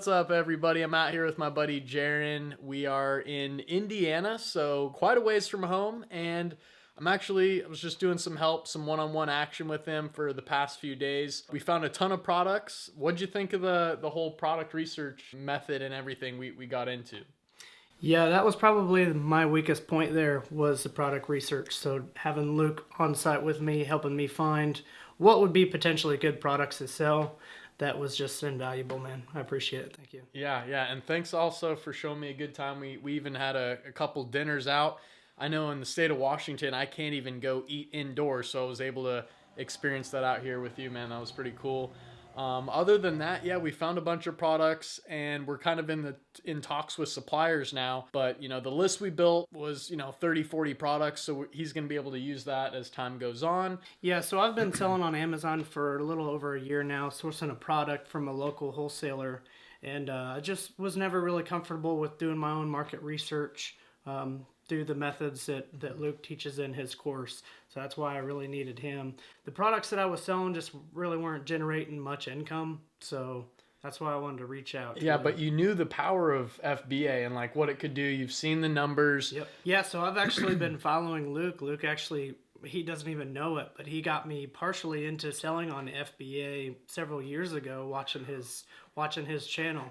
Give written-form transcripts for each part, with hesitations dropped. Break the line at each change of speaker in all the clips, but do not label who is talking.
What's up, everybody? I'm out here with my buddy Jaron. We are in Indiana, so quite a ways from home, and I was just doing some one-on-one action with him for the past few days. We found a ton of products. What'd you think of the whole product research method and everything we got into?
Yeah, that was probably my weakest point there, was the product research. So having Luke on site with me, helping me find what would be potentially good products to sell, that was just invaluable, man. I appreciate it. Thank you.
Yeah, and thanks also for showing me a good time. We even had a couple dinners out. I know in the state of Washington, I can't even go eat indoors, so I was able to experience that out here with you, man. That was pretty cool. Other than that, yeah, we found a bunch of products, and we're kind of in talks with suppliers now. But, the list we built was, 30, 40 products. So he's going to be able to use that as time goes on.
Yeah, so I've been selling on Amazon for a little over a year now, sourcing a product from a local wholesaler. And I just was never really comfortable with doing my own market research through the methods that Luke teaches in his course. So that's why I really needed him. The products that I was selling just really weren't generating much income. So that's why I wanted to reach out.
Yeah, but you knew the power of FBA and like what it could do. You've seen the numbers.
Yep. Yeah, so I've actually been following Luke. Luke actually, he doesn't even know it, but he got me partially into selling on FBA several years ago, watching his channel.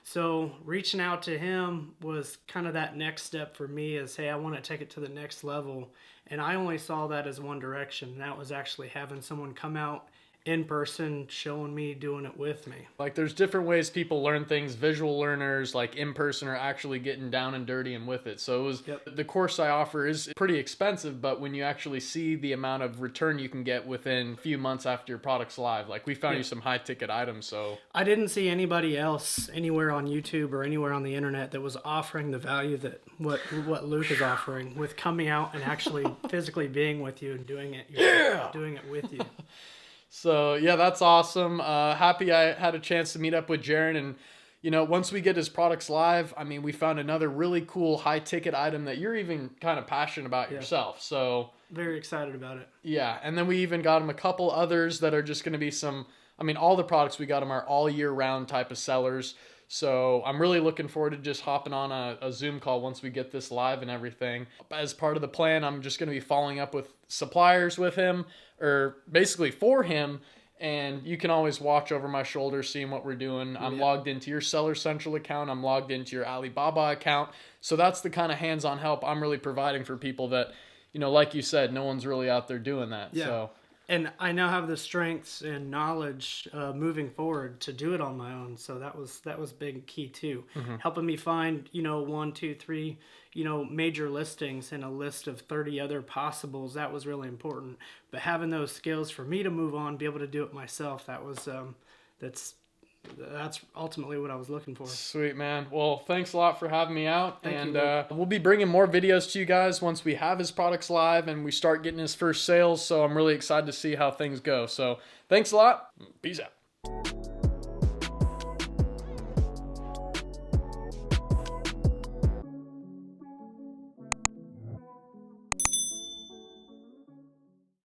So reaching out to him was kind of that next step for me, is, hey, I want to take it to the next level. And I only saw that as one direction. And that was actually having someone come out in person, showing me, doing it with me.
Like, there's different ways people learn things. Visual learners, like in person, are actually getting down and dirty and with it. So the course I offer is pretty expensive, but when you actually see the amount of return you can get within a few months after your product's live, like we found you some high ticket items. So
I didn't see anybody else anywhere on YouTube or anywhere on the internet that was offering the value that what Luke is offering, with coming out and actually physically being with you and doing it with you.
So, yeah, that's awesome. Happy I had a chance to meet up with Jaron. And, once we get his products live, we found another really cool high-ticket item that you're even kind of passionate about yourself. So
very excited about it.
Yeah, and then we even got him a couple others that are just going to be all the products we got him are all year-round type of sellers. So I'm really looking forward to just hopping on a Zoom call once we get this live and everything. As part of the plan, I'm just going to be following up with suppliers with him, or basically for him, and you can always watch over my shoulder seeing what we're doing. I'm logged into your Seller Central account. I'm logged into your Alibaba account. So that's the kind of hands-on help I'm really providing for people that, like you said, no one's really out there doing that.
Yeah.
So.
And I now have the strengths and knowledge moving forward to do it on my own. So that was big key too. Mm-hmm. Helping me find, 1, 2, 3, major listings and a list of 30 other possibles. That was really important. But having those skills for me to move on, be able to do it myself, that's ultimately what I was looking for.
Sweet, man. Well, thanks a lot for having me out.
Thank you.
We'll be bringing more videos to you guys once we have his products live and we start getting his first sales. So I'm really excited to see how things go. So thanks a lot. Peace out.